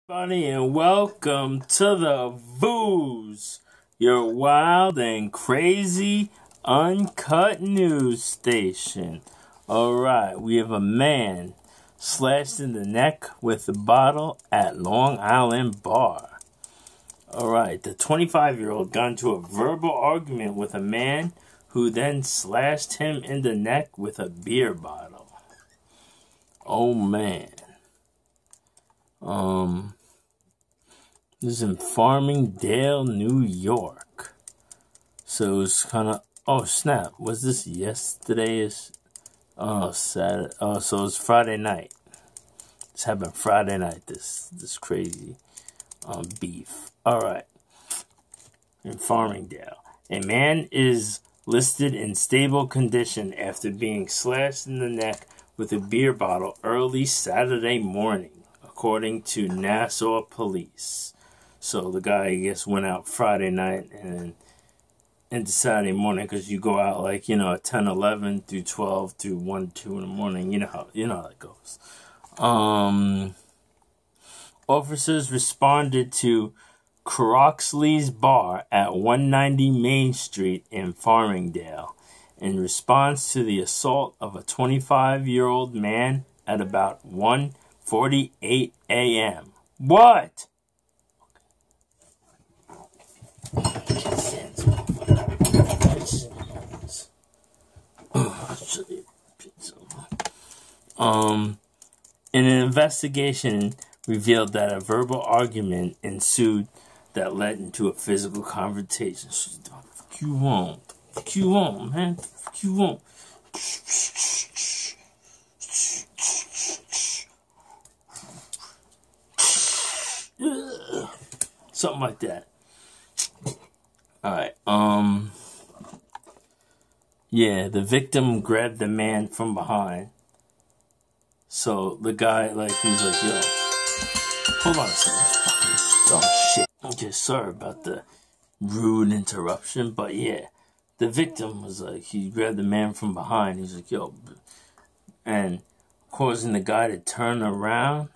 Everybody, and welcome to the Vooz, your wild and crazy uncut news station. Alright, we have a man slashed in the neck with a bottle at Long Island bar. Alright, the 25-year-old got into a verbal argument with a man who then slashed him in the neck with a beer bottle. Oh man. This is in Farmingdale, New York. So it's kind of, oh snap, was this yesterday? Oh, Saturday. Oh, so it's Friday night. This happened Friday night, this crazy beef. Alright. In Farmingdale. A man is listed in stable condition after being slashed in the neck with a beer bottle early Saturday morning, according to Nassau police. So the guy, I guess, went out Friday night and into Saturday morning, because you go out like, at 10, 11 through 12 through 1, 2 in the morning. You know how that goes. Officers responded to Croxley's bar at 190 Main Street in Farmingdale in response to the assault of a 25-year-old man at about 1:48 a.m. What? An investigation revealed that a verbal argument ensued that led into a physical confrontation. Fuck you won't. Fuck you won't, man. Fuck you won't. Something like that. Alright, yeah, the victim grabbed the man from behind. So the guy, he was like, yo, hold on a second, this fucking dumb shit. Okay, sorry about the rude interruption, but yeah, the victim was like, he grabbed the man from behind. He's like, yo, and causing the guy to turn around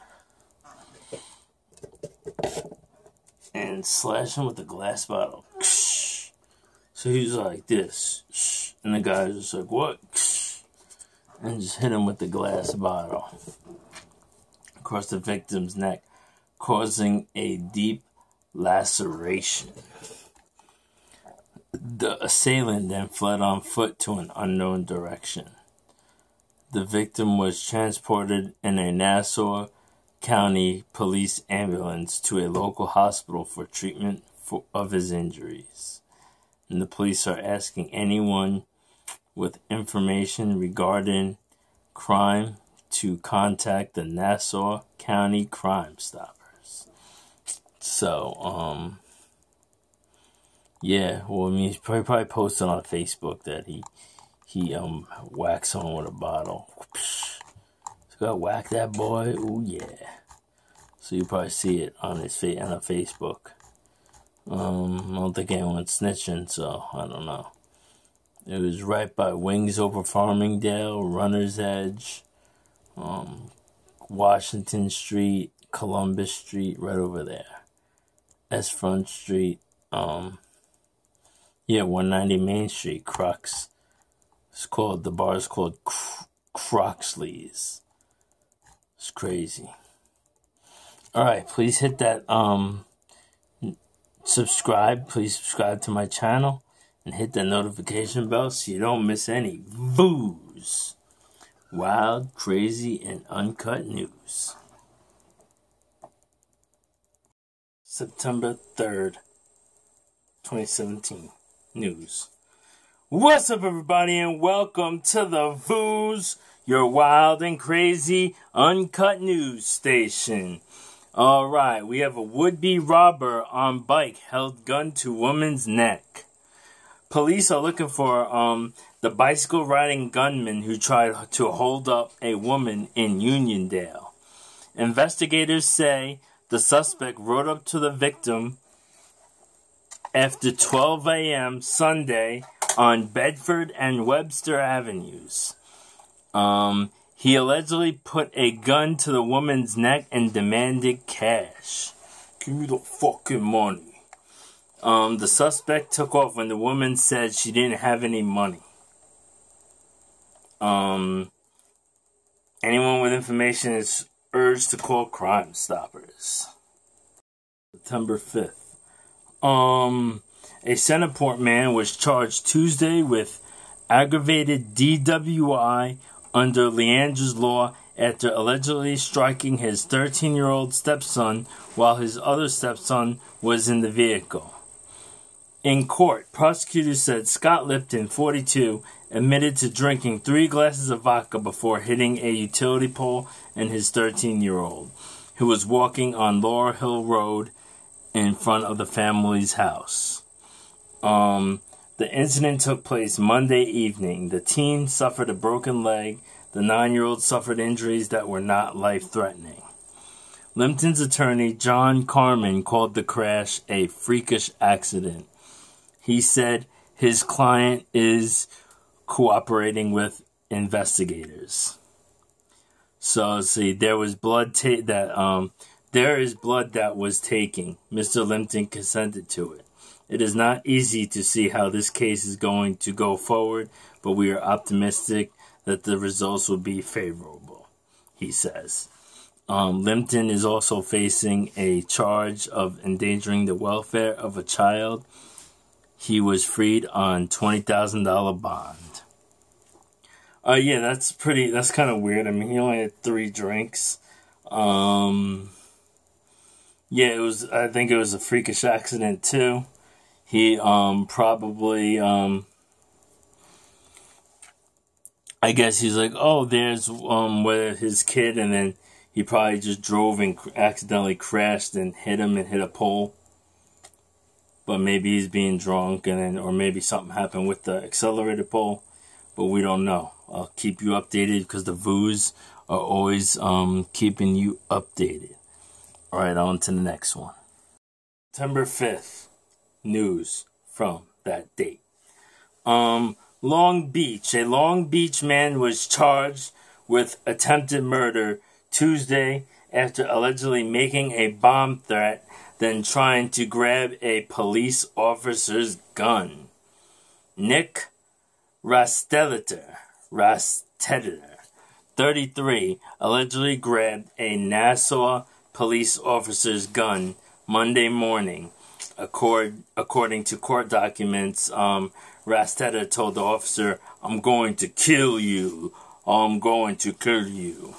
and slash him with a glass bottle. So he was like this, and the guy was just like, what? And just hit him with the glass bottle across the victim's neck, causing a deep laceration. The assailant then fled on foot to an unknown direction. The victim was transported in a Nassau County police ambulance to a local hospital for treatment of his injuries. And the police are asking anyone with information regarding crime to contact the Nassau County Crime Stoppers. So, yeah, well, I mean, he probably posted on Facebook that he whacked someone with a bottle. So got whack that boy. Ooh, yeah. So you probably see it on his on Facebook. I don't think anyone's snitching, so I don't know. It was right by Wings Over Farmingdale, Runner's Edge, Washington Street, Columbus Street, right over there. S Front Street, 190 Main Street, Crux. The bar is called Croxley's. It's crazy. Alright, please hit that, subscribe. Please subscribe to my channel. And hit that notification bell so you don't miss any Vooz. Wild, crazy, and uncut news. September 3rd, 2017. News. What's up, everybody, and welcome to the Vooz, your wild and crazy uncut news station. Alright, we have a would-be robber on bike held gun to woman's neck. Police are looking for the bicycle-riding gunman who tried to hold up a woman in Uniondale. Investigators say the suspect rode up to the victim after 12 a.m. Sunday on Bedford and Webster Avenues. He allegedly put a gun to the woman's neck and demanded cash. Give me the fucking money. The suspect took off when the woman said she didn't have any money. Anyone with information is urged to call Crime Stoppers. September 5th. A Centerport man was charged Tuesday with aggravated DWI under Leandra's law after allegedly striking his 13-year-old stepson while his other stepson was in the vehicle. In court, prosecutors said Scott Lipton, 42, admitted to drinking 3 glasses of vodka before hitting a utility pole and his 13-year-old, who was walking on Laurel Hill Road in front of the family's house. The incident took place Monday evening. The teen suffered a broken leg. The 9-year-old suffered injuries that were not life-threatening. Limpton's attorney, John Carmen, called the crash a freakish accident. He said his client is cooperating with investigators. So, see, there was blood there is blood that was taken. Mr. Limpton consented to it. It is not easy to see how this case is going to go forward, but we are optimistic that the results will be favorable, he says. Limpton is also facing a charge of endangering the welfare of a child. He was freed on $20,000 bond. Yeah, that's kind of weird. I mean, he only had 3 drinks. Yeah, I think it was a freakish accident too. He probably, I guess he's like, oh, there's where his kid, and then he probably just drove and accidentally crashed and hit him and hit a pole. But maybe he's being drunk, and then, or maybe something happened with the accelerator pole. But we don't know. I'll keep you updated because the VOOs are always keeping you updated. All right, on to the next one. September 5th. News from that date. Long Beach. A Long Beach man was charged with attempted murder Tuesday after allegedly making a bomb threat, then trying to grab a police officer's gun. Nick Rastetter, 33, allegedly grabbed a Nassau police officer's gun Monday morning. According to court documents, Rastetter told the officer, "I'm going to kill you. I'm going to kill you."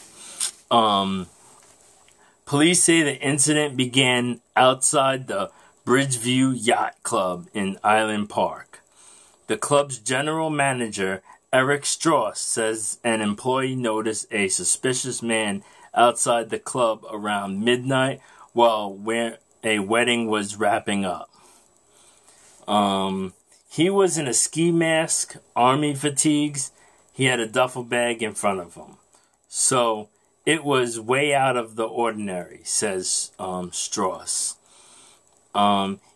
Police say the incident began outside the Bridgeview Yacht Club in Island Park. The club's general manager, Eric Strauss, says an employee noticed a suspicious man outside the club around midnight while a wedding was wrapping up. He was in a ski mask, army fatigues. He had a duffel bag in front of him. So it was way out of the ordinary, says Strauss.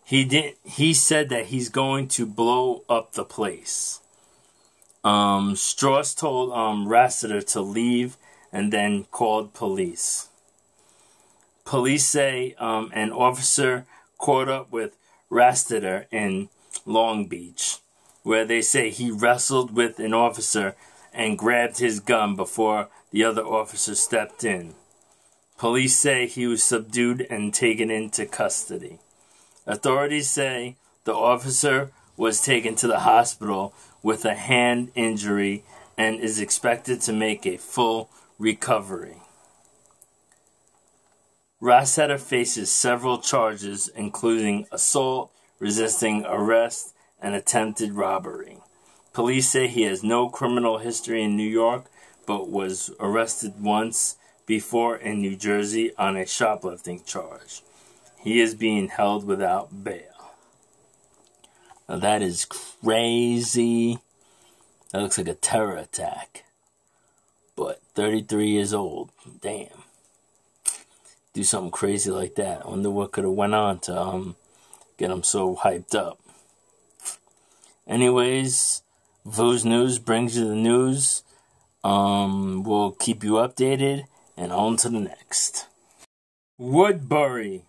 He said that he's going to blow up the place. Strauss told Rastetter to leave and then called police. Police say an officer caught up with Rastetter in Long Beach, where they say he wrestled with an officer and grabbed his gun before the other officer stepped in. Police say he was subdued and taken into custody. Authorities say the officer was taken to the hospital with a hand injury and is expected to make a full recovery. Rastetter faces several charges, including assault, resisting arrest, and attempted robbery. Police say he has no criminal history in New York, but was arrested once before in New Jersey on a shoplifting charge. He is being held without bail. Now that is crazy. That looks like a terror attack. But 33 years old. Damn. Do something crazy like that. I wonder what could have went on to get him so hyped up. Anyways, Vo's News brings you the news. We'll keep you updated, and on to the next. Woodbury.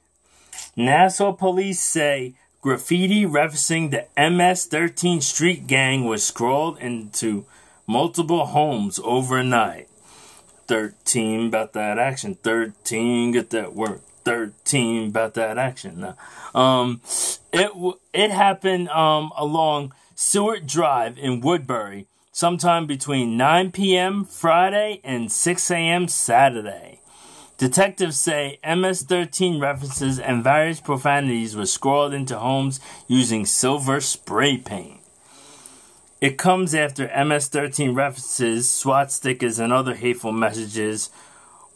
Nassau police say graffiti referencing the MS-13 street gang was scrawled into multiple homes overnight. 13 about that action. 13 get that work. 13 about that action. It happened along Seward Drive in Woodbury sometime between 9 p.m. Friday and 6 a.m. Saturday. Detectives say MS-13 references and various profanities were scrawled into homes using silver spray paint. It comes after MS-13 references, SWAT stickers, and other hateful messages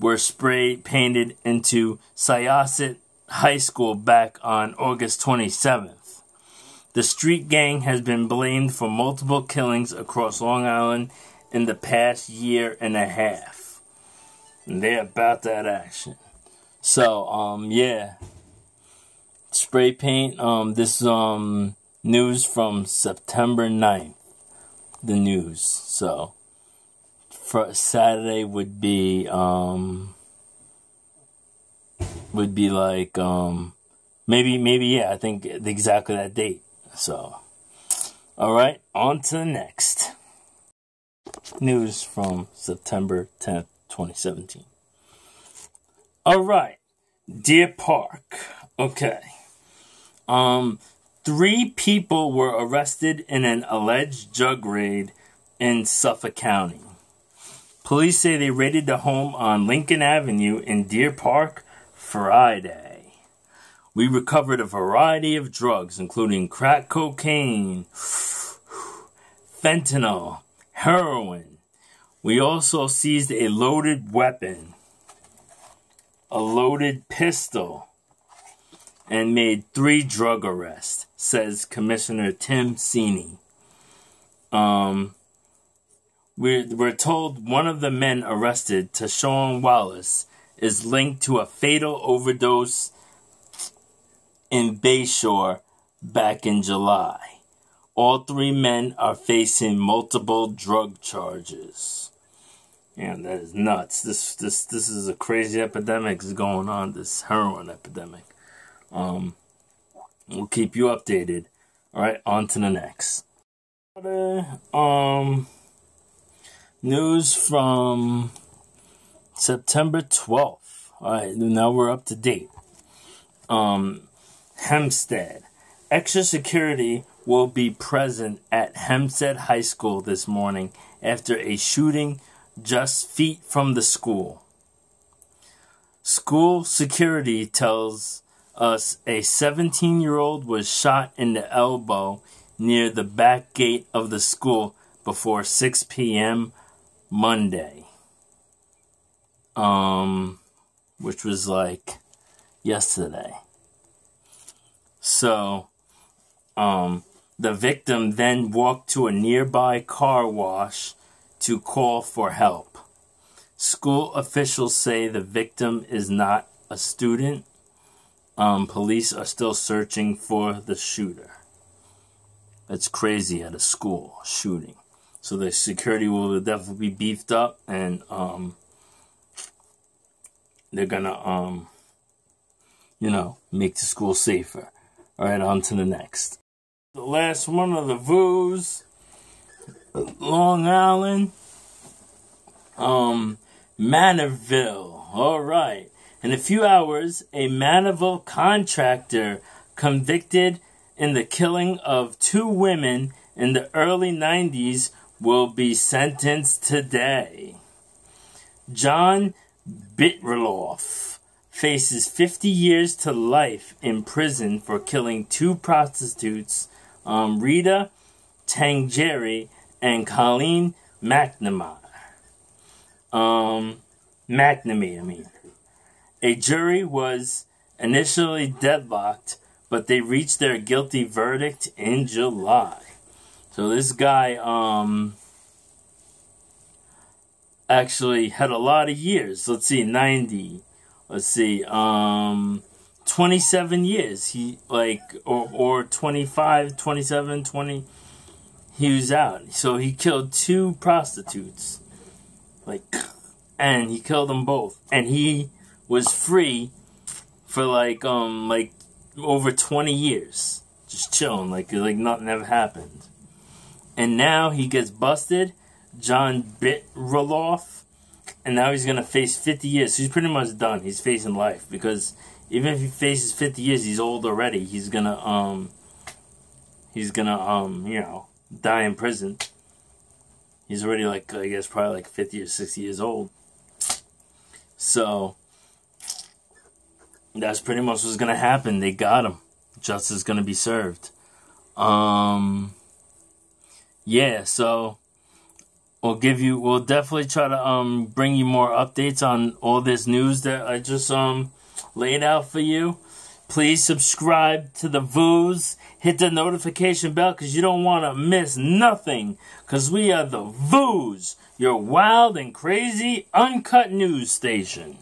were spray painted into Syosset High School back on August 27th. The street gang has been blamed for multiple killings across Long Island in the past year and a half. And they're about that action. So, yeah. Spray paint, this news from September 9th. The news. So, for Saturday would be like, maybe, yeah, I think exactly that date. So, alright, on to the next. News from September 10th. 2017. Alright. Deer Park. Okay. 3 people were arrested in an alleged drug raid in Suffolk County. Police say they raided the home on Lincoln Avenue in Deer Park Friday. We recovered a variety of drugs, including crack cocaine, fentanyl, heroin. We also seized a loaded weapon, a loaded pistol, and made 3 drug arrests, says Commissioner Tim Sini. We're told one of the men arrested, Tashawn Wallace, is linked to a fatal overdose in Bayshore back in July. All 3 men are facing multiple drug charges. Yeah, that is nuts. This is a crazy epidemic that's going on, this heroin epidemic. We'll keep you updated. Alright, on to the next. News from September 12th. Alright, now we're up to date. Hempstead. Extra security will be present at Hempstead High School this morning after a shooting just feet from the school. School security tells us a 17-year-old was shot in the elbow near the back gate of the school before 6 p.m. Monday. Which was like yesterday. So, the victim then walked to a nearby car wash to call for help. School officials say the victim is not a student. Police are still searching for the shooter. That's crazy at a school shooting. So the security will definitely be beefed up, and they're gonna make the school safer. Alright, on to the next. The last one of the VOOs. Long Island, Manorville. Alright. In a few hours, a Manorville contractor convicted in the killing of 2 women in the early 90s will be sentenced today. John Bitterloff faces 50 years to life in prison for killing 2 prostitutes, Rita Tangeri and Colleen McNamee. A jury was initially deadlocked, but they reached their guilty verdict in July. So this guy actually had a lot of years. Let's see, 90. Let's see, 27 years. He or 25, 27, 20. He was out. So he killed 2 prostitutes. like, and he killed them both, and he was free for like over 20 years, just chilling, like nothing ever happened. And now he gets busted, John Bitroloff, and now he's gonna face 50 years. So he's pretty much done. He's facing life, because even if he faces 50 years, he's old already. He's gonna you know, die in prison. He's already like, I guess, probably like 50 or 60 years old. So that's pretty much what's gonna happen. They got him. Justice is gonna be served. Yeah, so we'll definitely try to bring you more updates on all this news that I just laid out for you. Please subscribe to the Voos. Hit the notification bell, because you don't want to miss nothing, because we are the Voos, your wild and crazy uncut news station.